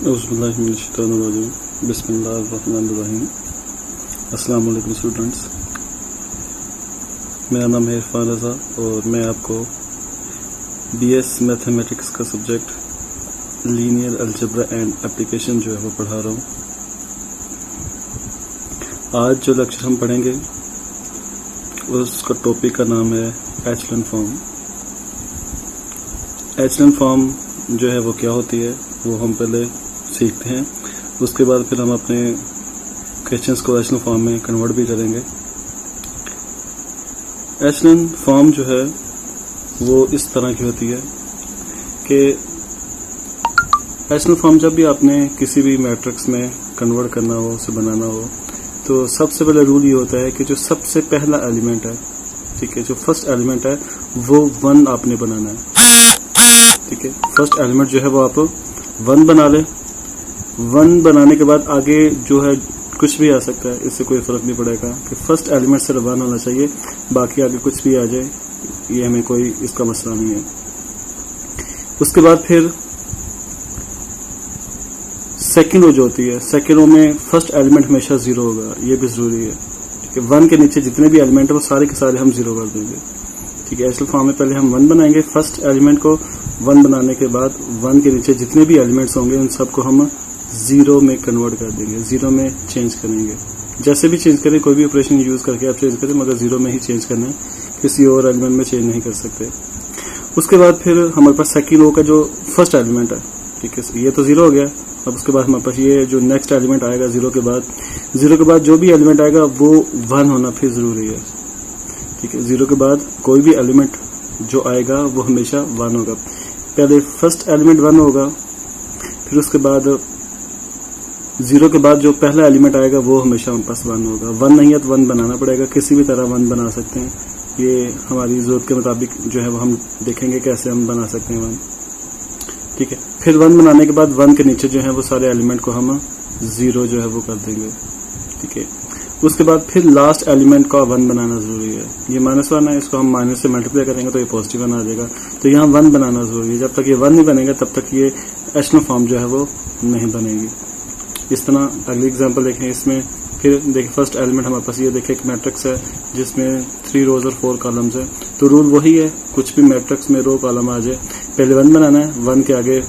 बिस्मिल्लाहिर्रहमानिर्रहीम। अस्सलाम वालेकुम स्टूडेंट्स, मेरा नाम है इरफान रज़ा और मैं आपको बीएस मैथमेटिक्स का subject linear algebra and application जो है वो पढ़ा रहा हूँ। आज जो लेक्चर हम पढ़ेंगे उसका टॉपिक का नाम है एचलन फॉर्म। एचलन फॉर्म जो है वो क्या होती है वो हम पहले सीखते हैं, उसके बाद फिर हम अपने क्वेश्चंस को एचलन फॉर्म में कन्वर्ट भी करेंगे। एचलन फॉर्म जो है वो इस तरह की होती है कि एचलन फॉर्म जब भी आपने किसी भी मैट्रिक्स में कन्वर्ट करना हो, उसे बनाना हो, तो सबसे पहले रूल ये होता है कि जो सबसे पहला एलिमेंट है, ठीक है, जो फर्स्ट एलिमेंट है वो 1 आपने बनाना है। ठीक है, फर्स्ट एलिमेंट जो है वो आप 1 बना ले। 1 बनाने के बाद आगे जो है कुछ भी आ सकता है, इससे कोई फर्क नहीं पड़ेगा कि फर्स्ट एलिमेंट सिर्फ 1 होना चाहिए, बाकी आगे कुछ भी आ जाए ये हमें कोई इसका मसला नहीं है। उसके बाद फिर सेकेंड रो जो होती है, सेकेंड रो में फर्स्ट एलिमेंट हमेशा 0 होगा, ये भी जरूरी है। ठीक है, 1 के नीचे जितने भी एलिमेंट है वो सारे के सारे हम 0 कर देंगे। ठीक है, एचलन फॉर्म में पहले हम 1 बनाएंगे, फर्स्ट एलिमेंट को 1 बनाने के बाद 1 के नीचे जितने भी एलिमेंट्स होंगे उन सबको हम 0 में कन्वर्ट कर देंगे, 0 में चेंज करेंगे। जैसे भी चेंज करें, कोई भी ऑपरेशन यूज करके आप चेंज करें, मगर 0 में ही चेंज करना है, किसी और एलिमेंट में चेंज नहीं कर सकते। उसके बाद फिर हमारे पास सेकेंड रो का जो फर्स्ट एलिमेंट है, ठीक है, ये तो 0 हो गया। अब उसके बाद हमारे पास ये जो नेक्स्ट एलिमेंट आएगा 0 के बाद जो भी एलिमेंट आएगा वो 1 होना फिर जरूरी है। ठीक है, 0 के बाद कोई भी एलिमेंट जो आएगा वो हमेशा 1 होगा। पहले फर्स्ट एलिमेंट 1 होगा, फिर उसके बाद 0 के बाद जो पहला एलिमेंट आएगा वो हमेशा हमारे पास 1 होगा। 1 नहीं है तो 1 बनाना पड़ेगा, किसी भी तरह 1 बना सकते हैं। ये हमारी जरूरत के मुताबिक जो है वो हम देखेंगे कैसे हम बना सकते हैं 1। ठीक है, फिर 1 बनाने के बाद 1 के नीचे जो है वो सारे एलिमेंट को हम 0 जो है वो कर देंगे। ठीक है, उसके बाद फिर लास्ट एलिमेंट का 1 बनाना जरूरी है। ये -1 है, इसको हम माइनस से मल्टीप्लाई करेंगे तो ये पॉजिटिव 1 आ जाएगा, तो यहाँ 1 बनाना जरूरी है। जब तक ये 1 नहीं बनेगा तब तक ये एचलन फॉर्म जो है वो नहीं बनेगी। इस तरह अगली एग्जांपल देखें, इसमें फिर देखिए फर्स्ट एलिमेंट हमारे पास ये देखिए एक मैट्रिक्स है जिसमें 3 रोज और 4 कॉलम्स है। तो रूल वही है, कुछ भी मैट्रिक्स में रो कॉलम आ जाए, पहले 1 बनाना है, 1 के आगे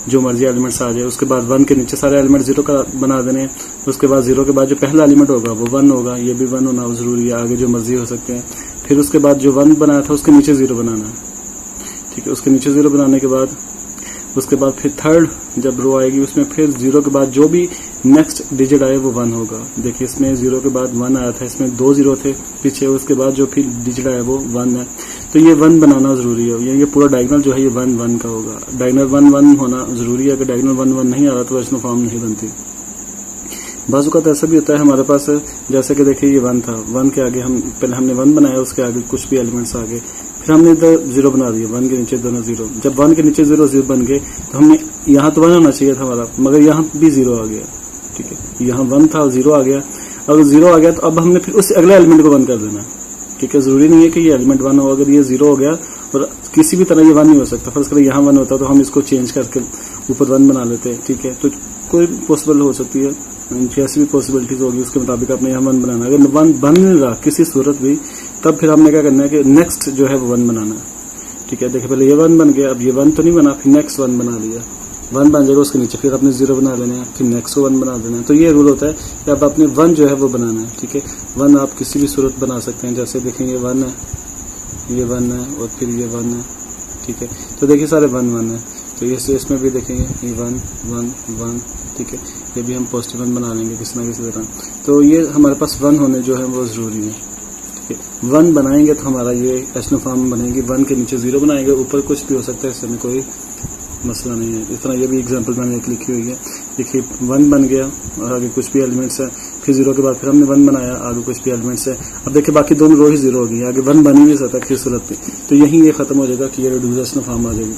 जो मर्जी एलिमेंट्स आ जाए, उसके बाद 1 के नीचे सारे एलिमेंट 0 का बना देने हैं। उसके बाद 0 के बाद जो पहला एलिमेंट होगा वो 1 होगा, ये भी 1 होना जरूरी है, आगे जो मर्जी हो सकते हैं। फिर उसके बाद जो 1 बनाया था उसके नीचे 0 बनाना है। ठीक है, उसके नीचे 0 बनाने के बाद उसके बाद फिर थर्ड जब रो आएगी उसमें फिर 0 के बाद जो भी नेक्स्ट डिजिट आए वो 1 होगा। देखिए इसमें 0 के बाद 1 आया था, इसमें 2 0 थे पीछे, उसके बाद जो फिर डिजिट आया वो 1 है, तो ये 1 बनाना जरूरी है। ये पूरा डायगोनल जो है ये 1 1 का होगा, डायगोनल 1 1 होना जरूरी है। अगर डायगोनल 1 1 नहीं आ रहा तो एचलन फॉर्म नहीं बनती। बाजू का ऐसा भी होता है हमारे पास, जैसे कि देखिए ये 1 था, 1 के आगे हम पहले हमने 1 बनाया, उसके आगे कुछ भी एलिमेंट्स आ गए, फिर हमने इधर 0 बना दिया, 1 के नीचे दोनों 0। जब 1 के नीचे 0 बन गए तो हमने यहाँ तो 1 होना चाहिए था हमारा, मगर यहाँ भी 0 आ गया। ठीक है, यहाँ 1 था 0 आ गया। अगर 0 आ गया तो अब हमने फिर उस अगले एलिमेंट को 1 कर देना। ठीक है, जरूरी नहीं है कि ये एलिमेंट 1 हो, अगर ये 0 हो गया और किसी भी तरह ये 1 नहीं हो सकता। फर्स्ट करें यहाँ 1 होता तो हम इसको चेंज करके ऊपर 1 बना लेते हैं। ठीक है, तो कोई भी पॉसिबल हो सकती है, जैसी भी पॉसिबिलिटीज होगी उसके मुताबिक आपने यहाँ 1 बनाना। अगर 1 बन नहीं रहा किसी सूरत भी, तब फिर हमने क्या करना है कि नेक्स्ट जो है वो 1 बनाना है। ठीक है, देखिए पहले ये 1 बन गया, अब ये 1 तो नहीं बना, फिर नेक्स्ट 1 बना लिया, 1 बन जाएगा, उसके नीचे फिर अपने 0 बना लेने हैं, फिर नेक्स्ट 1 बना देना है। तो ये रूल होता है कि आप अपने 1 जो है वो बनाना है। ठीक है, 1 आप किसी भी सूरत बना सकते हैं, जैसे देखेंगे 1 है, ये 1 है और फिर ये 1 है। ठीक है, तो देखिए सारे 1 1 है, तो ये इसमें भी देखेंगे ये 1 1 1। ठीक है, ये भी हम पॉजिटिव 1 बना लेंगे किसी ना किसी तरह। तो ये हमारे पास 1 होने जो है वो जरूरी है। 1 बनाएंगे तो हमारा ये एचलन फॉर्म बनेगी। 1 के नीचे 0 बनाएंगे, ऊपर कुछ भी हो सकता है, इससे में कोई मसला नहीं है। इस तरह ये भी एग्जांपल मैंने एक लिखी हुई है। देखिए 1 बन गया और आगे कुछ भी एलिमेंट्स है, फिर 0 के बाद फिर हमने 1 बनाया, आगे कुछ भी एलिमेंट्स है। अब देखिए बाकी दोनों रो ही 0 होगी, आगे 1 बन ही नहीं सकता किस सूरत में, तो यही ये खत्म हो जाएगा कि ये रिड्यूस एचलन फॉर्म आ जाएगी।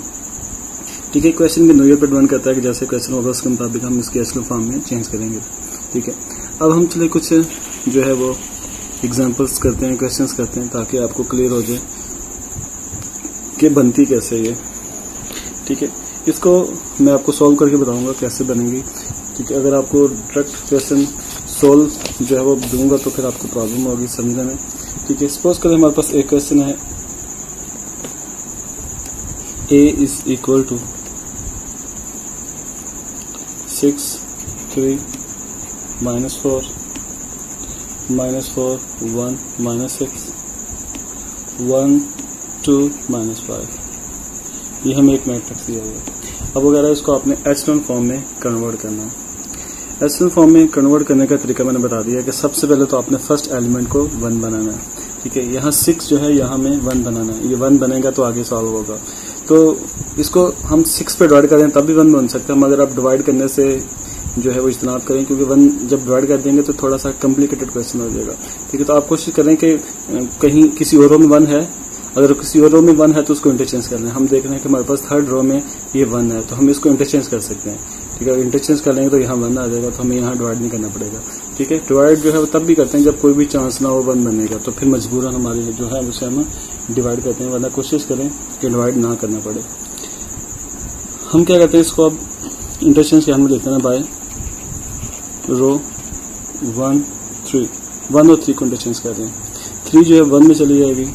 ठीक है, क्वेश्चन भी नोयर पे डिपेंड करता है कि जैसे क्वेश्चन होगा उसके मुताबिक हम इसके एचलन फॉर्म में चेंज करेंगे। ठीक है, अब हम चले कुछ जो है वो एग्जांपल्स करते हैं, क्वेश्चंस करते हैं, ताकि आपको क्लियर हो जाए कि बनती कैसे ये। ठीक है, इसको मैं आपको सॉल्व करके बताऊंगा कैसे बनेगी, क्योंकि अगर आपको डायरेक्ट क्वेश्चन सोल्व जो है वो दूंगा तो फिर आपको प्रॉब्लम होगी समझने में। ठीक है, सपोज करें हमारे पास एक क्वेश्चन है, a इज इक्वल टू 6 3 -4 -4 1 -6 1 2 -5, ये हमें एक मैट्रिक्स दिया हुआ है। अब वगैरह इसको आपने एचेलॉन फॉर्म में कन्वर्ट करना है। एचेलॉन फॉर्म में कन्वर्ट करने का तरीका मैंने बता दिया कि सबसे पहले तो आपने फर्स्ट एलिमेंट को 1 बनाना है। ठीक है, यहाँ 6 जो है यहाँ में 1 बनाना है, ये 1 बनेगा तो आगे सॉल्व होगा। तो इसको हम 6 पे डिवाइड करें तब भी 1 बन सकता है, मगर आप डिवाइड करने से जो है वो इज्तनाब करें, क्योंकि 1 जब डिवाइड कर देंगे तो थोड़ा सा कॉम्प्लिकेटेड क्वेश्चन हो जाएगा। ठीक है, तो आप कोशिश करें कि कहीं किसी और रो में 1 है, अगर किसी और रो में 1 है तो उसको इंटरचेंज कर लें। हम देख रहे हैं कि हमारे पास थर्ड रो में ये 1 है, तो हम इसको इंटरचेंज कर सकते हैं। ठीक है, इंटरचेंज कर लेंगे तो यहाँ 1 आ जाएगा, तो हमें यहाँ डिवाइड नहीं करना पड़ेगा। ठीक है, डिवाइड जो है वो तब भी करते हैं जब कोई भी चांस ना हो 1 बनने का, तो फिर मजबूरन हमारे जो है उसे हम डिवाइड करते हैं, वरना कोशिश करें कि डिवाइड ना करना पड़े। हम क्या करते हैं, इसको अब इंटरचेंज के हम लिखते हैं बाय रो 1 3, 1 और 3 को इंटरचेंज कर रहे हैं। 3 जो है 1 में चली जाएगी,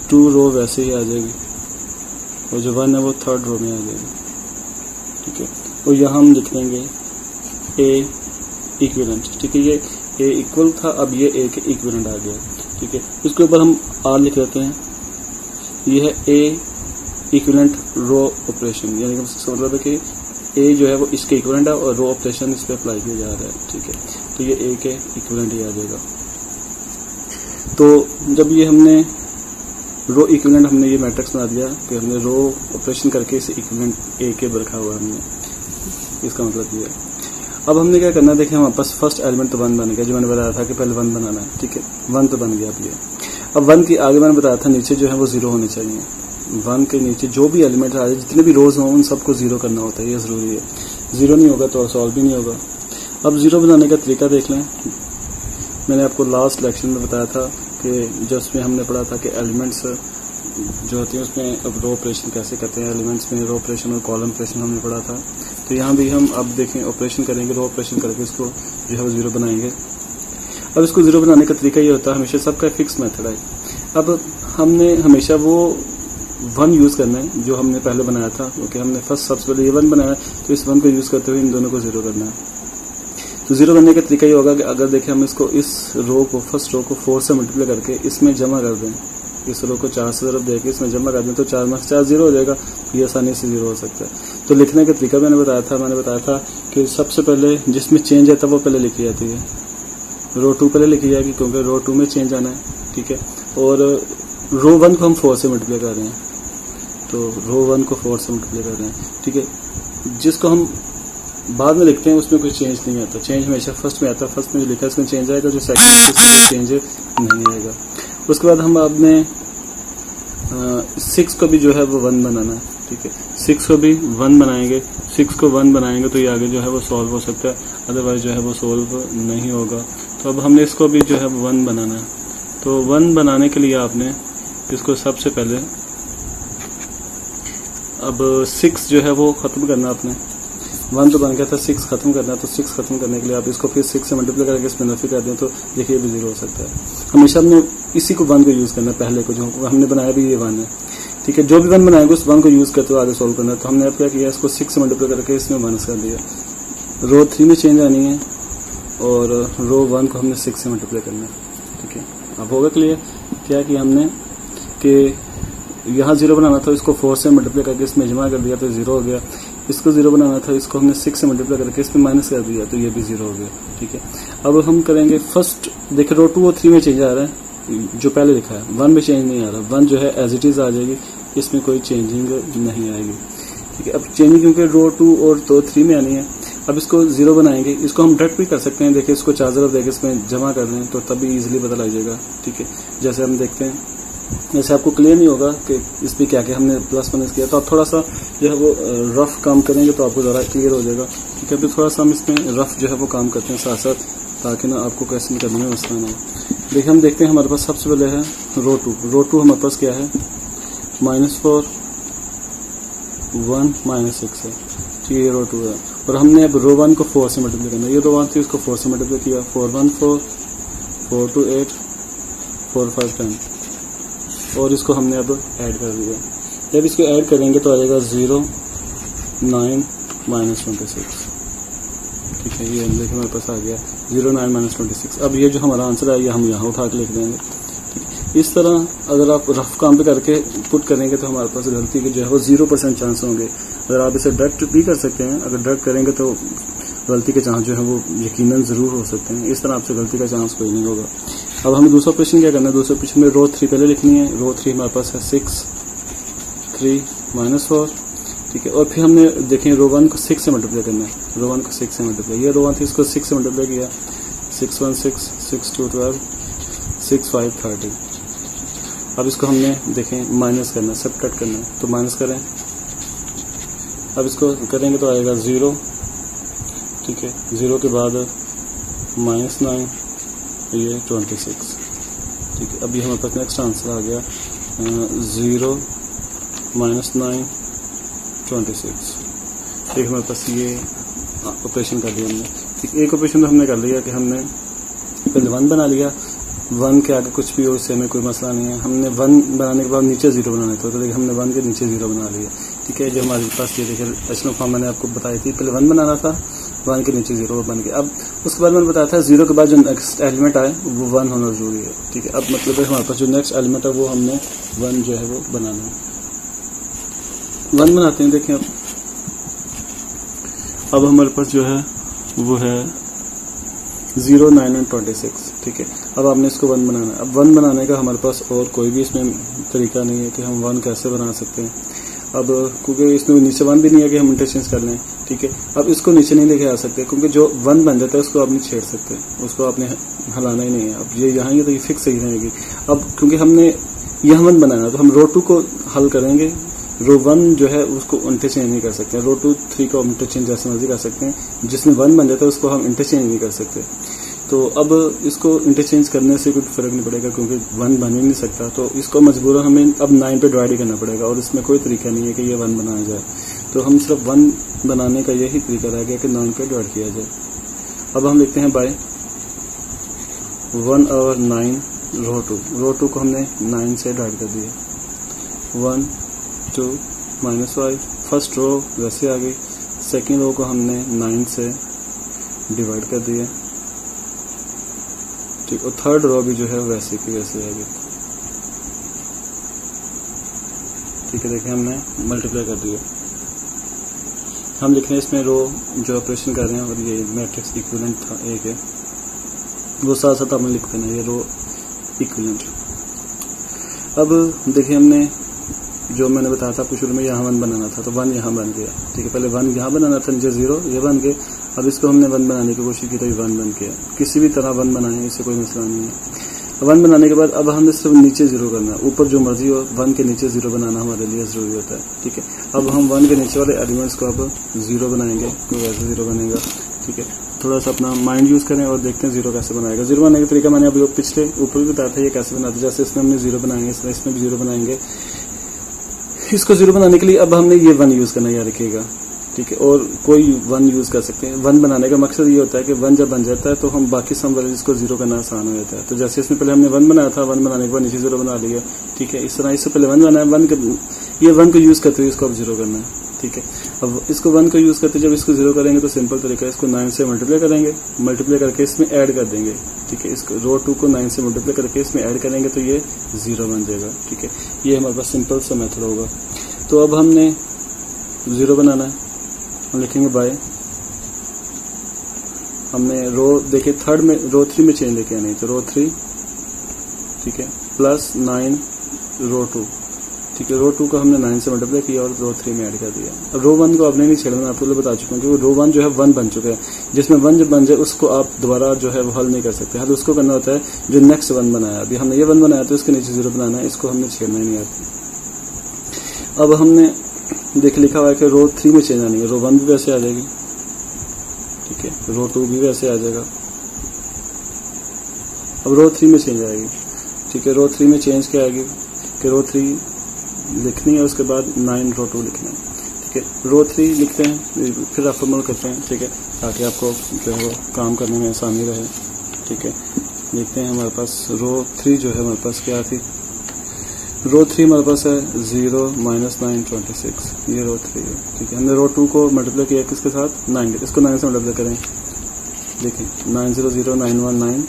2 रो वैसे ही आ जाएगी, और जो 1 है वो थर्ड रो में आ जाएगी। ठीक है, और यहाँ हम लिख देंगे ए इक्विवेलेंट। ठीक है, ये ए इक्वल था, अब ये ए के इक्विवेलेंट आ गया। ठीक है, इसके ऊपर हम आर लिख देते हैं, ये है ए इक्विवेलेंट रो ऑपरेशन, यानी कि इसका मतलब है कि ए जो है वो इसके इक्विवेलेंट है और रो ऑपरेशन इस पर अप्लाई किया जा रहा है। ठीक है, तो ये ए के इक्विवेलेंट ही आ जाएगा। तो जब ये हमने रो इक्विवेलेंट हमने ये मैट्रिक्स बना दिया कि हमने रो ऑपरेशन करके इसे इक्विवेलेंट ए के रखा हुआ हमने, इसका मतलब ये है। अब हमने क्या करना है, देखिए हमारे पास फर्स्ट एलिमेंट तो 1 बन गया, जो मैंने बताया था कि पहले 1 बनाना है। ठीक है, 1 तो बन गया अब ये। अब 1 की आगे मैंने बताया था नीचे जो है वो 0 होने चाहिए। 1 के नीचे जो भी एलिमेंट आ जाए, जितने भी रोज हों, उन सबको 0 करना होता है, ये ज़रूरी है। 0 नहीं होगा तो सॉल्व भी नहीं होगा। अब 0 बनाने का तरीका देख लें। मैंने आपको लास्ट लेक्चर में बताया था कि जिसमें हमने पढ़ा था कि एलिमेंट्स जो होती हैं उसमें अब रो ऑपरेशन कैसे करते हैं। एलिमेंट्स में रो ऑपरेशन और कॉलम ऑपरेशन हमने पढ़ा था। तो यहाँ भी हम अब देखें ऑपरेशन करेंगे, रो ऑपरेशन करके इसको जो है वो 0 बनाएंगे। अब इसको 0 बनाने का तरीका ये होता है, हमेशा सबका फिक्स मेथड है। अब हमने हमेशा वो 1 यूज़ करना है जो हमने पहले बनाया था, क्योंकि हमने सबसे पहले ये 1 बनाया, तो इस 1 को यूज़ करते हुए इन दोनों को 0 करना है। तो 0 करने का तरीका ये होगा कि अगर देखें हम इसको इस रो को फर्स्ट रो को 4 से मल्टीप्लाई करके इसमें जमा कर दें, इस रो को 4 से तरफ देके इसमें जमा कर दें, तो 4 में 4 0 हो जाएगा, ये आसानी से 0 हो सकता है। तो लिखने का तरीका मैंने बताया था कि सबसे पहले जिसमें चेंज आता है वो पहले लिखी जाती है। रो 2 पहले लिखी जाएगी क्योंकि रो 2 में चेंज आना है। ठीक है, और रो 1 को हम 4 से मल्टीप्लाई कर रहे हैं, तो रो 1 को 4 से मल्टीप्लाई कर रहे हैं। ठीक है, जिसको हम बाद में लिखते हैं उसमें कोई चेंज नहीं आता, चेंज हमेशा फर्स्ट में आता है। फर्स्ट में जो लिखा है उसमें चेंज आएगा, जो सेकंड में चेंज नहीं आएगा। उसके बाद हम अपने 6 को भी जो है वो 1 बनाना है। ठीक है, 6 को भी 1 बनाएंगे। 6 को 1 बनाएंगे तो ये आगे जो है वो सॉल्व हो सकता है, अदरवाइज जो है वो सॉल्व नहीं होगा। तो अब हमने इसको भी जो है 1 बनाना है। तो 1 बनाने के लिए आपने इसको सबसे पहले अब 6 जो है वो ख़त्म करना आपने। 1 तो बन गया था, 6 खत्म करना है। तो 6 खत्म करने के लिए आप इसको फिर 6 से मल्टीप्लाई करके इसमें नफी कर दें, तो देखिए भी 0 हो सकता है। हमेशा हमने इसी को 1 को यूज़ करना है, पहले को जो हमने बनाया भी ये 1 है। ठीक है, जो भी 1 बनाएंगे उस 1 को यूज़ करते हुए आगे सोल्व करना है। तो हमने अब क्या किया, इसको 6 से मल्टीप्लाई करके इसमें माइनस कर दिया। रो 3 में चेंज आनी है और रो 1 को हमने 6 से मल्टीप्लाई करना है। ठीक है, अब होगा क्लियर क्या कि हमने कि यहाँ 0 बनाना था, इसको 4 से मल्टीप्लाई करके इसमें जमा कर दिया तो 0 हो गया। इसको 0 बनाना था, इसको हमने 6 से मल्टीप्लाई करके इसमें माइनस कर दिया तो ये भी 0 हो गया। ठीक है, अब हम करेंगे फर्स्ट, देखिए रो 2 और 3 में चेंज आ रहा है, जो पहले लिखा है 1 में चेंज नहीं आ रहा। 1 जो है एज इट इज़ आ जाएगी, इसमें कोई चेंजिंग नहीं आएगी। ठीक है, अब चेंजिंग क्योंकि रो 2 और 3 में आनी है। अब इसको 0 बनाएंगे, इसको हम डायरेक्ट भी कर सकते हैं। देखिए इसको 4 तरफ देके इसमें जमा कर दें तो तभी इजीली पता लग जाएगा। ठीक है, जैसे हम देखते हैं, जैसे आपको क्लियर नहीं होगा कि इस पर क्या क्या हमने प्लस माइनस किया, तो आप थोड़ा सा जो है वो रफ काम करेंगे तो आपको ज़रा क्लियर हो जाएगा। ठीक है, फिर थोड़ा सा हम इसमें रफ जो है वो काम करते हैं साथ साथ, ताकि ना आपको क्वेश्चन करने में मसला ना हो। देखिए हम देखते हैं, हमारे पास सबसे पहले है रो 2। रो 2 हमारे पास क्या है, -4 1 माइनस 6 है, ठीक है, ये रो 2 है। और हमने अब रो 1 को 4 से मल्टीप्लाई करना है, ये रो 1 थी उसको 4 से मल्टीप्लाई किया, 4 1 4, 4 2 8, 4 5 10, और इसको हमने अब ऐड कर दिया। जब इसको ऐड करेंगे तो आ जाएगा 0 9 माइनस 26, ठीक है, ये देखिए हमारे पास आ गया 0 9 माइनस 26। अब ये जो हमारा आंसर है ये हम यहाँ उठा के लिख देंगे, ठीक है। इस तरह अगर आप रफ काम पे करके पुट करेंगे तो हमारे पास गलती के जो है वो 0% चांस होंगे। अगर आप इसे डायरेक्ट भी कर सकते हैं, अगर डायरेक्ट करेंगे तो गलती के चांस जो है वो यकीनन ज़रूर हो सकते हैं। इस तरह आपसे गलती का चांस कोई नहीं होगा। अब हमें दूसरा ऑपरेशन क्या करना है, दूसरे ऑपरेशन में रो 3 पहले लिखनी है। रो 3 हमारे पास है 6 3 माइनस 4, ठीक है, और फिर हमने देखें रो 1 को 6 से मल्टीप्लाई करना है, रो 1 को 6 से मल्टीप्लाई, ये रो 1 थी इसको 6 से मल्टीप्लाई किया, 6 1 6, 6 2 12, 6 5 30। अब इसको हमने देखें माइनस करना है, सबट्रैक्ट करना है, तो माइनस करें। अब इसको करेंगे तो आएगा 0, ठीक है, 0 के बाद माइनस 9, ये 26, ठीक है। अभी हमारे पास नेक्स्ट आंसर आ गया 0 माइनस 9 26, ठीक, हमारे पास ये ऑपरेशन कर लिया हमने, ठीक। एक ऑपरेशन तो हमने कर लिया कि हमने पहले 1 बना लिया, 1 के आगे कुछ भी हो इससे हमें कोई मसला नहीं है। हमने 1 बनाने के बाद नीचे 0 बनाना था, तो देखिए हमने 1 के नीचे 0 बना लिया, ठीक है। जो हमारे पास ये देखिए एचलन फॉर्म मैंने आपको बताई थी, पहले 1 बनाना था, 1 के नीचे 0 बन गया। अब उसके बाद मैंने बताया था 0 के बाद जो नेक्स्ट एलिमेंट आए वो 1 होना जरूरी है, ठीक है। अब मतलब है हमारे पास जो नेक्स्ट एलिमेंट है वो हमने 1 जो है वो बनाना है। 1 बनाते हैं, देखें अब हमारे पास जो है वो है 0 9 और 26, ठीक है। अब आपने इसको 1 बनाना है। अब 1 बनाने का हमारे पास और कोई भी इसमें तरीका नहीं है कि हम 1 कैसे बना सकते हैं। अब क्योंकि इसमें नीचे 1 भी नहीं है कि हम इंटरचेंज कर लें, ठीक है। अब इसको नीचे नहीं लेके आ सकते क्योंकि जो 1 बन जाता है उसको आप नहीं छेड़ सकते, उसको आपने हिलाना ही नहीं है। अब ये यहाँ ही तो ये फिक्स ही रहेगी। अब क्योंकि हमने यहाँ 1 बनाना तो हम रो 2 को हल करेंगे, रो 1 जो है उसको इंटरचेंज नहीं कर सकते, रो 2 3 को इंटरचेंज जैसे मर्जी कर सकते हैं। जिसमें 1 बन जाता है उसको हम इंटरचेंज नहीं कर सकते। तो अब इसको इंटरचेंज करने से कोई फर्क नहीं पड़ेगा क्योंकि 1 बन ही नहीं सकता, तो इसको मजबूरन हमें अब 9 पे डिवाइड ही करना पड़ेगा और इसमें कोई तरीका नहीं है कि ये 1 बनाया जाए। तो हम सिर्फ 1 बनाने का यही तरीका रह गया कि 9 पे डिवाइड किया जाए। अब हम लिखते हैं बाय 1 और 9 रो 2 को हमने 9 से डिवाइड कर दिया, 1 2 -5, फर्स्ट रो वैसे आ गई, सेकेंड रो को हमने 9 से डिवाइड कर दिया, ठीक, और थर्ड रो भी जो है वैसे की वैसे आ गई, ठीक है। देखिए हमने मल्टीप्लाई कर दिया। हम लिख रहे हैं इसमें रो जो ऑपरेशन कर रहे हैं और ये मैट्रिक्स इक्विवेलेंट था एक है वो साथ साथ हमने लिख देना, ये रो इक्विवेलेंट। अब देखिए हमने जो मैंने बताया था आपको शुरू में यहाँ 1 बनाना था तो 1 यहाँ बन गया, ठीक है। पहले 1 यहाँ बनाना था, नीचे 0 ये बन गए। अब इसको हमने 1 बनाने की कोशिश की तो ये 1 बन गया। किसी भी तरह 1 बनाएं, इससे कोई मसला नहीं है। 1 बनाने के बाद अब हमें सिर्फ नीचे 0 करना है, ऊपर जो मर्जी हो 1 के नीचे 0 बनाना हमारे लिए ज़रूरी होता है, ठीक है। अब हम 1 के नीचे वाले एलिमेंट्स को अब 0 बनाएंगे, क्योंकि वैसे 0 बनेगा, ठीक है। थोड़ा सा अपना माइंड यूज़ करें और देखते हैं 0 कैसे बनाएगा। 0 बनाने का तरीका मैंने अभी पिछले ऊपर भी बताया था ये कैसे बनाते, जैसे इसमें हमने 0 बनाएंगे इसमें भी 0 बनाएंगे। इसको 0 बनाने के लिए अब हमने ये 1 यूज़ करना याद रखिएगा, ठीक है, और कोई 1 यूज़ कर सकते हैं। 1 बनाने का मकसद ये होता है कि 1 जब बन जाता है तो हम बाकी सम वैल्यूज को 0 करना आसान हो जाता है। तो जैसे इसमें पहले हमने 1 बनाया था, 1 बनाने के बाद नीचे 0 बना लिया, ठीक है। इस तरह इससे पहले 1 बनाया, ये 1 को यूज़ करते हुए इसको अब 0 करना है, ठीक है। अब इसको 1 को यूज़ करते जब इसको 0 करेंगे तो सिंपल तरीका है, इसको 9 से मल्टीप्लाई करेंगे, मल्टीप्लाई करके इसमें ऐड कर देंगे, ठीक है। इसको रो 2 को 9 से मल्टीप्लाई करके इसमें ऐड करेंगे तो ये 0 बन जाएगा, ठीक है। ये हमारे पास सिंपल सा मेथड होगा। तो अब हमने 0 बनाना है, हम लिखेंगे बाय, हमने रो देखिए थर्ड में रो 3 में चेंज लेके आनी है, तो रो 3, ठीक है, प्लस 9 रो 2, ठीक है। रो 2 को हमने 9 से मल्टीप्लाई किया और रो 3 में ऐड कर दिया। अब रो 1 को आपने नहीं छेड़ना, मैं आपको बता चुका हूँ क्योंकि रो 1 जो है 1 बन चुका है, जिसमें 1 जब बन जाए उसको आप दोबारा जो है वो हल नहीं कर सकते, हल उसको करना होता है जो नेक्स्ट 1 बनाया। अभी हमने ये 1 बनाया तो इसके नीचे 0 बनाना है, इसको हमने छेड़ना ही नहीं आता। अब हमने देख लिखा हुआ है कि रो 3 में चेंज आनी है, रो 1 भी वैसे आ जाएगी, ठीक है, रो 2 भी वैसे आ जाएगा। अब रो 3 में चेंज आएगी, ठीक है। रो 3 में चेंज क्या आएगी कि रो 3 लिखनी है, उसके बाद 9 रो 2 लिखना है, ठीक है। रो 3 लिखते हैं, फिर रफ अमल करते हैं, ठीक है, ताकि आपको जो है वो काम करने में आसानी रहे, ठीक है। देखते हैं हमारे पास रो 3 जो है हमारे पास क्या थी, रो 3 हमारे पास है 0 -9 26, ये रो 3 है, ठीक है। हमने रो 2 को मल्टीप्लाई किया किसके साथ, 9, इसको 9 से मल्टीप्लाई करें, देखिए 900919,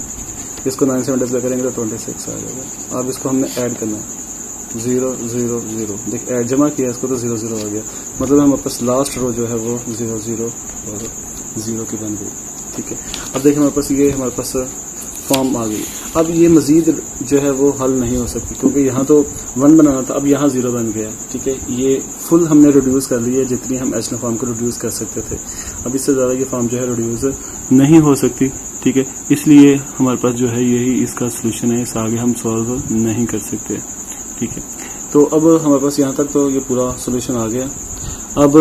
इसको 9 से मल्टीप्लाई करेंगे तो 26 आ जाएगा। अब इसको हमने ऐड करना है 0 0 0, देखिए ऐड जमा किया इसको तो 0 0 आ गया, मतलब हमारे पास लास्ट रो जो है वो 0 0 और 0 की बन गई, ठीक है। अब देखिए हमारे पास ये हमारे पास फॉर्म आ गई। अब ये मजीद जो है वो हल नहीं हो सकती, क्योंकि यहाँ तो 1 बनाना था, अब यहाँ 0 बन गया, ठीक है। ये फुल हमने रिड्यूस कर ली है जितनी हम एचएल फॉर्म को रिड्यूस कर सकते थे। अब इससे ज़्यादा ये फॉर्म जो है रिड्यूस नहीं हो सकती, ठीक है। इसलिए हमारे पास जो है यही इसका सोल्यूशन है, इससे आगे हम सॉल्व नहीं कर सकते, ठीक है। तो अब हमारे पास यहाँ तक तो ये पूरा सोल्यूशन आ गया। अब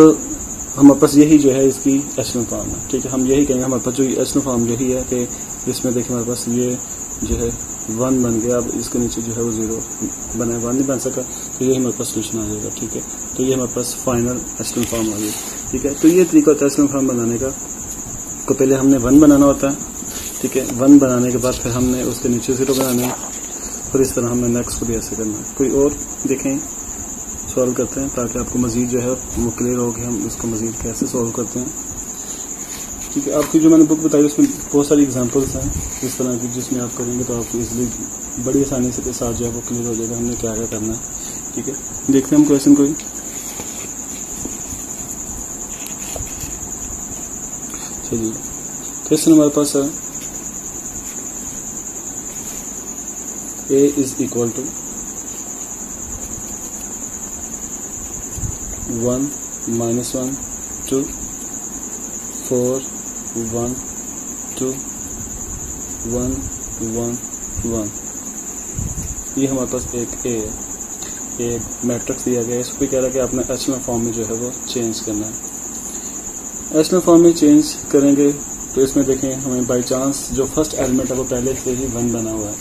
हमारे पास यही जो है इसकी एचएल फॉर्म है, ठीक है। हम यही कहेंगे हमारे पास जो एचएल फॉर्म यही है कि इसमें देखिए हमारे पास ये जो है 1 बन गया, अब इसके नीचे जो है वो 0 बना है, 1 नहीं बन सका, तो यही हमारे पास सोल्यूशन आ जाएगा, ठीक है। तो ये हमारे पास फाइनल एचएल फॉर्म आ गई, ठीक है। तो ये तरीका होता है एचएल फॉर्म बनाने का। तो पहले हमने 1 बनाना होता है, ठीक है। 1 बनाने के बाद फिर हमने उसके नीचे 0 बनाना है, फिर इस तरह हमने नेक्स्ट को भी ऐसे करना है। कोई और देखें, सॉल्व करते हैं ताकि आपको मजीद जो है वो क्लियर हो कि हम इसको मजीद कैसे सॉल्व करते हैं, ठीक है। आपकी जो मैंने बुक बताई उसमें बहुत सारी एग्जांपल्स हैं इस तरह की, जिसमें आप करेंगे तो आपको इजीली बड़ी आसानी से साथ जो है वो क्लियर हो जाएगा हमने क्या क्या करना है, ठीक है। देखते हैं हम क्वेश्चन कोई, चलिए क्वेश्चन हमारे पास है a is equal to 1 -1 2 4 1 2 1 1 1। ये हमारे पास एक ए है, एक मैट्रिक्स दिया गया है। इसको भी कह रहा है कि आपने एचएल फॉर्म में जो है वो चेंज करना है। एचएल फॉर्म में चेंज करेंगे तो इसमें देखें हमें बाई चांस जो फर्स्ट एलिमेंट है वो पहले से ही 1 बना हुआ है,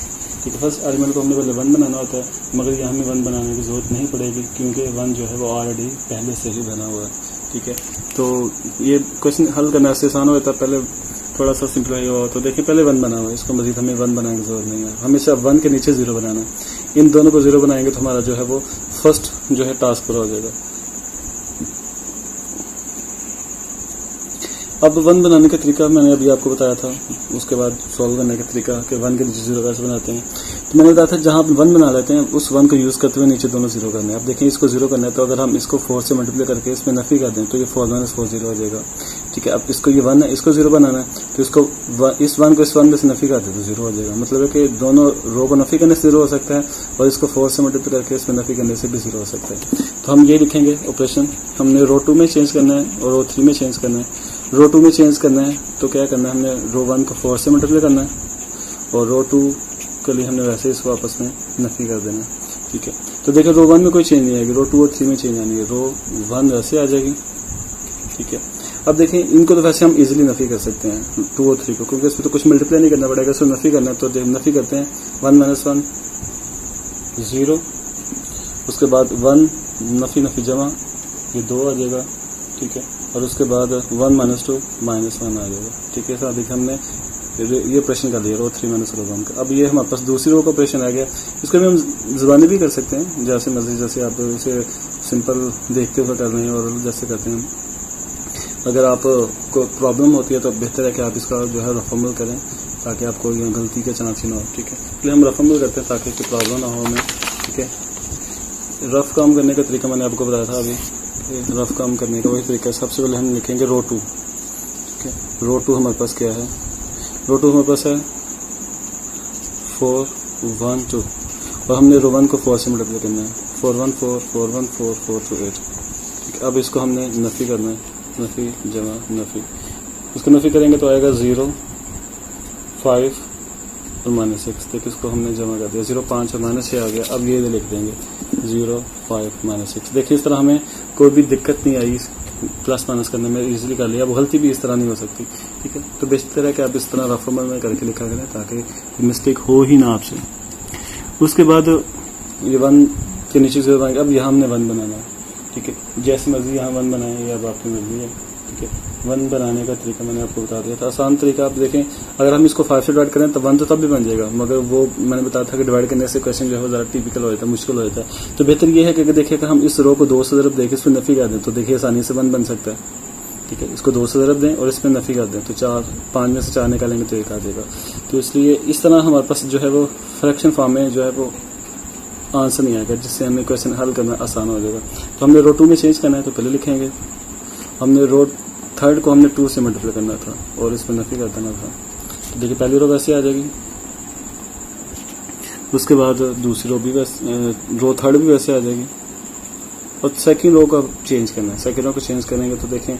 ठीक है। फर्स्ट एलिमेंट को हमने पहले 1 बनाना होता है, मगर यहाँ हमें 1 बनाने की जरूरत नहीं पड़ेगी क्योंकि 1 जो है वो ऑलरेडी पहले से ही बना हुआ है, ठीक है। तो ये क्वेश्चन हल करना ऐसे आसान हो जाता है, पहले थोड़ा सा सिंपल हुआ। तो देखिए पहले 1 बना हुआ है, इसको मजीद हमें 1 बनाने की जरूरत नहीं है, हमेशा 1 के नीचे 0 बनाना है। इन दोनों को 0 बनाएंगे तो हमारा जो है वो फर्स्ट जो है टास्क पूरा हो जाएगा। अब 1 बनाने का तरीका मैंने अभी आपको बताया था, उसके बाद सॉल्व करने का तरीका कि 1 के नीचे 0 कैसे बनाते हैं। तो मैंने बताया था जहां आप 1 बना लेते हैं उस 1 को यूज़ करते हुए नीचे दोनों 0 करने हैं। अब देखें इसको 0 करना है तो अगर हम इसको 4 से मल्टीप्लाई करके इसमें नफी कर दें तो ये 4 - 4 0 हो जाएगा, ठीक है। अब इसको ये 1 है, इसको 0 बनाना है तो इसको इस 1 को इस 1 में से नफी कर दे तो 0 हो जाएगा। मतलब है कि दोनों रो को नफी करने से 0 हो सकता है और इसको 4 से मल्टीप्लाई करके इसमें नफी करने से भी 0 हो सकता है। तो हम ये लिखेंगे ऑपरेशन, हमने रो 2 में चेंज करना है और रो 3 में चेंज करना है। रो 2 में चेंज करना है तो क्या करना है, हमने रो 1 को 4 से मल्टीप्लाई करना है और रो 2 के लिए हमने वैसे इसको आपस में नफी कर देना है, ठीक है। तो देखो रो 1 में कोई चेंज नहीं आएगी, रो 2 और 3 में चेंज आनी है, रो 1 वैसे आ जाएगी, ठीक है। अब देखें इनको तो वैसे हम इजीली नफी कर सकते हैं 2 और 3 को, क्योंकि इसमें तो कुछ मल्टीप्लाई नहीं करना पड़ेगा, इसको नफी करना है। तो नफी करते हैं 1 - 1 0, उसके बाद 1 नफी जमा ये 2 आ जाएगा, ठीक है। और उसके बाद 1 - 2 -1 आ जाएगा, ठीक है। देखिए हमने ये ऑपरेशन कर लिया रो 3 - रो 1 का। अब ये हमारे पास दूसरी रो का ऑपरेशन आ गया, इसको भी हम ज़ुबानी भी कर सकते हैं जैसे मर्जी, जैसे आप इसे सिंपल देखते हुए कर रहे हैं और जैसे करते हैं। अगर आपको प्रॉब्लम होती है तो बेहतर है कि आप इसका जो है रफ अमल करें ताकि आपको गलती के चांस ही ना हो, ठीक है। इसलिए हम रफ अमल करते हैं ताकि कोई प्रॉब्लम ना हो हमें, ठीक है। रफ काम करने का तरीका मैंने आपको बताया था अभी, रफ काम करने का वही तरीका। सबसे पहले हम लिखेंगे रो 2, ठीक है। रो 2 हमारे पास क्या है, रो 2 हमारे पास है 4 1 2 और हमने रो 1 को 4 से मल्टीप्लाई करना है, 4 1 4 4 1 4 4 2 8, ठीक है। अब इसको हमने नफी करना है, नफी जमा नफी, इसको नफी करेंगे तो आएगा 0 5 और -6, देखिए इसको हमने जमा कर दिया, 0 5 और -6 आ गया। अब ये लिख देंगे 0 5 -6। देखिए इस तरह हमें कोई भी दिक्कत नहीं आई प्लस माइनस करने में, इजीली कर लिया। अब गलती भी इस तरह नहीं हो सकती, ठीक है। तो बेहतर है कि आप इस तरह रफ अमल में करके लिखा करें ताकि मिस्टेक हो ही ना आपसे। उसके बाद ये 1 के नीचे 0 बनाएंगे, अब यहाँ हमने 1 बनाना है, ठीक है। जैसे मर्जी यहाँ 1 बनाएं, ये अब आपकी मर्जी है, ठीक है। 1 बनाने का तरीका मैंने आपको बता दिया था, आसान तरीका। आप देखें, अगर हम इसको 5 से डिवाइड करें तो 1 तो तब भी बन जाएगा, मगर वो मैंने बताया था कि डिवाइड करने से क्वेश्चन जो है वो ज़्यादा टिपिकल हो जाता है, मुश्किल हो जाता है। तो बेहतर ये है कि देखिए अगर हम इस रो को 2 से ज़रब देखें, इसमें नफ़ी कर दें तो देखिए आसानी से 1 बन सकता है, ठीक है। इसको 2 से ज़रब दें और इसमें नफ़ी कर दें तो 4, 5 में से 4 निकालेंगे तो 1 आ जाएगा। तो इसलिए इस तरह हमारे पास जो है वो फ्रैक्शन फॉर्म में जो है वो आंसर नहीं आएगा, जिससे हमें क्वेश्चन हल करना आसान हो जाएगा। तो हमने रो 2 में चेंज करना है, तो पहले लिखेंगे हमने रो 3 को हमने 2 से मल्टीप्लाई करना था और इसमें नफ़ी कर देना था। तो देखिए पहली रो वैसे आ जाएगी, उसके बाद दूसरी रो भी वैसे, रो 3 भी वैसे आ जाएगी, और सेकंड रो का चेंज करना है। सेकंड रो को चेंज करेंगे तो देखें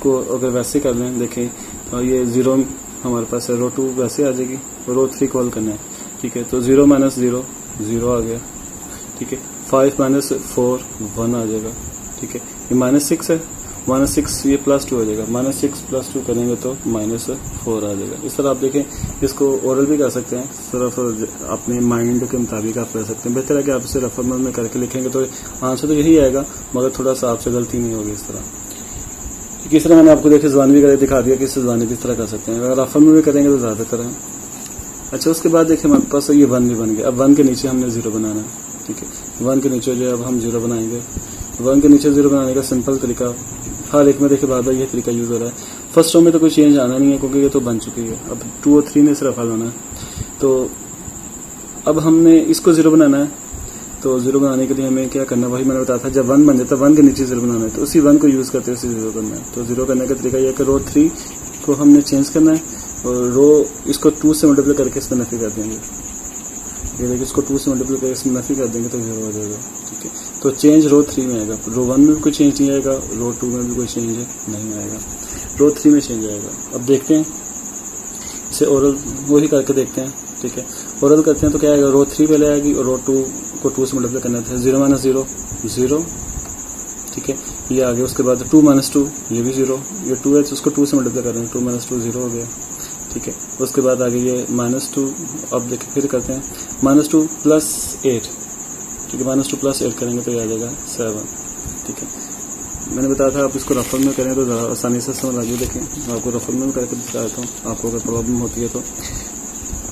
को अगर वैसे कर लें, देखें तो ये 0 हमारे पास है, रो 2 वैसे आ जाएगी, रो 3 कॉल करना है, ठीक है। तो 0 - 0 0 आ गया, ठीक है। 5 - 4 1 आ जाएगा, ठीक है। ये -6 है, -6 ये +2 हो जाएगा, -6 + 2 करेंगे तो -4 आ जाएगा। इस तरह आप देखें, इसको ओरल भी कर सकते हैं, सिर्फ अपने माइंड के मुताबिक आप कर सकते हैं। बेहतर है कि आप इसे रफ में करके लिखेंगे तो आंसर तो यही आएगा, मगर थोड़ा सा आपसे गलती नहीं होगी। इस तरह किस तरह मैंने आपको देखिए ज़बानी भी दिखा दिया कि इस ज़बानी किस तरह कर सकते हैं, अगर रफ में भी करेंगे तो ज़्यादातर है। अच्छा, उसके बाद देखिए हमारे पास ये 1 भी बन गया। अब 1 के नीचे हमने 0 बनाना है, ठीक है। 1 के नीचे जो है अब हम 0 बनाएंगे। 1 के नीचे 0 बनाने का सिंपल तरीका, हर एक में देखिए बार बार ये तरीका यूज़ हो रहा है। फर्स्ट रो में तो कोई चेंज आना नहीं है क्योंकि ये तो बन चुकी है। अब 2 और 3 में सिर्फ हल होना है। तो अब हमने इसको 0 बनाना है, तो 0 बनाने के लिए हमें क्या करना है, वही मैंने बताया था, जब 1 बन जाता है 1 के नीचे 0 बनाना है, तो उसी 1 को यूज़ करते हुए 0 करना है। तो 0 करने का तरीका यह है कि रो 3 को हमने चेंज करना है और रो इसको 2 से मल्टीप्लाई करके इसमें नफ़ी कर देंगे। ये देखिए इसको 2 से मल्टीप्लाई करके इसमें नफ़ी कर देंगे तो 0 हो जाएगा, ठीक है। तो चेंज रो 3 में आएगा, रो 1 में भी कोई चेंज नहीं आएगा, रो 2 में भी कोई चेंज नहीं आएगा, रो 3 में चेंज आएगा। अब देखते हैं इसे ओरल वही करके देखते हैं, ठीक है। ओरल करते हैं तो क्या आएगा, रो 3 पहले आएगी और रो 2 को 2 से मल्टीप्लाई करना था, 0 - 0 0, ठीक है। ये आ गया। उसके बाद 2 - 2 ये भी 0, ये 2 है तो उसको 2 से मल्टीप्लाई कर रहे हैं, 2 - 2 0 हो गया, ठीक है। उसके बाद आगे ये -2, अब देखिए फिर करते हैं -2 + 8, ठीक है। -2 + 8 करेंगे तो ये आ जाएगा 7, ठीक है। मैंने बताया था आप इसको रफल में करें तो ज़्यादा आसानी से समझ आ जाए। देखें आपको रफल में करके दिखाता हूँ, आपको अगर प्रॉब्लम होती है तो।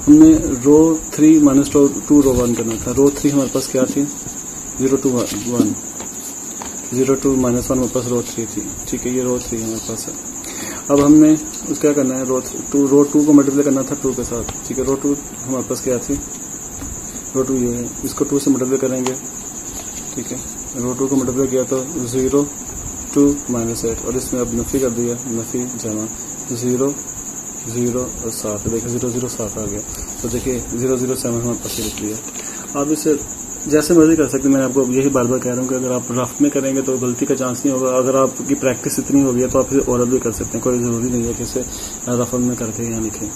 हमने रो 3 - 2 रो 1 करना था। रो 3 हमारे पास क्या थी, 0 2 1, 0 2 - 1 हमारे पास रो 3 थी, ठीक है। ये रो 3 हमारे पास है। अब हमने उसका क्या करना है, रो 2 को मल्टीप्लाई करना था 2 के साथ, ठीक है। रो 2 हमारे पास क्या थी, रो 2 ये है, इसको 2 से मल्टीप्लाई करेंगे, ठीक है। रो 2 को मल्टीप्लाई किया तो 0 2 - 8 और इसमें अब नफ़ी कर दिया, नफ़ी जमा 0 0 और 7, देखिए 0 0 7 आ गया। तो देखिए 0 0 7 हमारे पास लिख लिया। आप इसे जैसे मर्जी कर सकते हैं, मैंने आपको यही बार बार कह रहा हूँ कि अगर आप रफ में करेंगे तो गलती का चांस नहीं होगा। अगर आपकी प्रैक्टिस इतनी हो गई है तो आप इसे ओरल भी कर सकते हैं, कोई ज़रूरी नहीं है कि इसे रफल में करके यहाँ लिखें।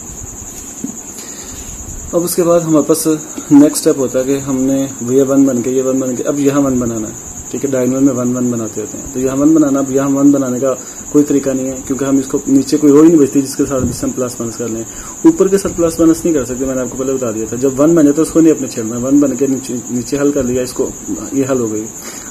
अब उसके बाद हमारे पास नेक्स्ट स्टेप होता है कि हमने ये 1 बन के, ये 1 बन के, अब यहाँ 1 बनाना है, ठीक है। डायगोनल में 1 1 बनाते होते हैं, तो यहाँ 1 बनाना। अब यहाँ 1 बनाने का कोई तरीका नहीं है क्योंकि हम इसको नीचे कोई रो ही नहीं बचती जिसके साथ जिससे हम प्लस माइनस कर लें। ऊपर के साथ प्लस माइनस नहीं कर सकते, मैंने आपको पहले बता दिया था। जब 1 बने तो उसको नहीं अपने छेड़ना, 1 बन के नीचे हल कर लिया, इसको ये हल हो गई।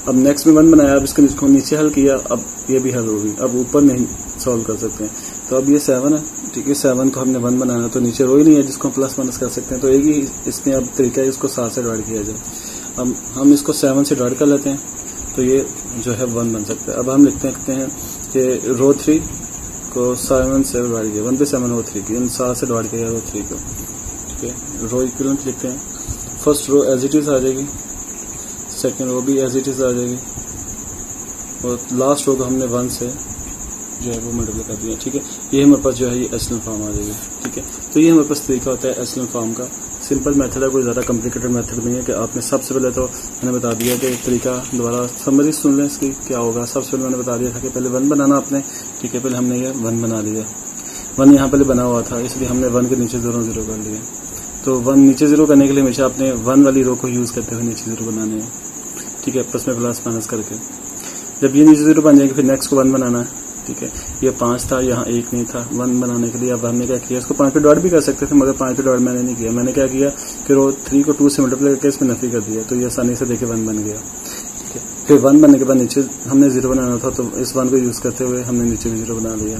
अब नेक्स्ट में 1 बनाया, अब इसको नीचे हल किया, अब ये भी हल हो गई। अब ऊपर नहीं सॉल्व कर सकते हैं, तो अब ये 7 है, ठीक है। 7 को हमने 1 बनाना, तो नीचे रो ही नहीं है जिसको हम प्लस माइनस कर सकते हैं, तो एक ही इसमें अब तरीका है इसको 7 से डिवाइड किया जाए। अब हम इसको 7 से डिवाइड कर लेते हैं तो ये जो है 1 बन सकता है। अब हम लिखते हैं कि रो 3 को 7 से डिवाइड किया, 1 पे 7 रो 3 की, 7 से डिवाइड किया रो 3 को, ठीक है। रो इक्विवेलेंट लिखते हैं। First row as it is आ जाएगी, सेकंड रो भी एज इट इज़ आ जाएगी, और लास्ट रो को हमने 1 से जो है वो मल्टीप्लाई कर दिया, ठीक है। ये हमारे पास जो है ये एचेलॉन फॉर्म आ जाएगी, ठीक है। तो ये हमारे पास तरीका होता है एचेलॉन फॉर्म का। सिंपल मेथड है, कोई ज़्यादा कॉम्प्लिकेटेड मेथड नहीं है कि आपने सबसे पहले तो मैंने बता दिया कि तरीका दोबारा समरी सुन लें इसकी क्या होगा। सबसे पहले मैंने बता दिया था कि पहले 1 बनाना आपने, ठीक है। पहले हमने ये 1 बना लिया, 1 यहाँ पहले बना हुआ था इसलिए हमने 1 के नीचे 0 0 कर लिया। तो 1 नीचे 0 करने के लिए हमेशा आपने 1 वाली रो को यूज़ करते हुए नीचे 0 बनाने हैं, ठीक है। प्लस में प्लस माइनस करके जब ये नीचे 0 बन जाएंगे फिर नेक्स्ट को 1 बनाना है, ठीक है। ये 5 था, यहाँ 1 नहीं था। 1 बनाने के लिए अब हमने क्या किया, इसको 5 पे डिवाइड भी कर सकते थे मगर 5 पे डिवाइड मैंने नहीं किया। मैंने क्या किया कि रो 3 को 2 से मल्टीप्लाई करके इसमें नफ़ी कर दिया, तो ये आसानी से देखिए 1 बन गया, ठीक है। फिर 1 बनने के बाद नीचे हमने 0 बनाना था, तो इस 1 को यूज़ करते हुए हमने नीचे भी 0 बना लिया।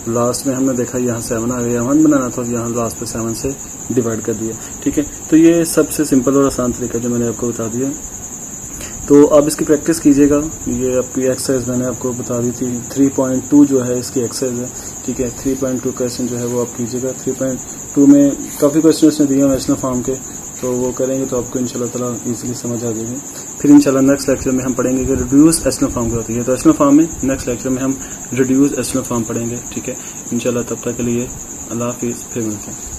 लास्ट में हमने देखा यहाँ 7 आ गया, 1 बनाना था, यहाँ लास्ट पे 7 से डिवाइड कर दिया। ठीक है, तो ये सबसे सिंपल और आसान तरीका जो मैंने आपको बता दिया। तो आप इसकी प्रैक्टिस कीजिएगा। ये आपकी एक्सरसाइज मैंने आपको बता दी थी, 3.2 जो है इसकी एक्सरसाइज है। ठीक है, 3.2 क्वेश्चन जो है वो आप कीजिएगा। 3.2 में काफ़ी क्वेश्चन इसमें दिए हैं रैशनल फॉर्म के, तो वो करेंगे तो आपको इंशाल्लाह ताला इजीली समझ आ जाएगी। फिर इंशाल्लाह नेक्स्ट लेक्चर में हम पढ़ेंगे कि रिड्यूस एशनल फॉर्म क्या होती है। तो एशनल फॉर्म में नेक्स्ट लेक्चर में हम रिड्यूस एशनल फॉर्म पढ़ेंगे। ठीक है, इंशाल्लाह तब तक के लिए अल्लाह हाफिज़, फिर मिलते हैं।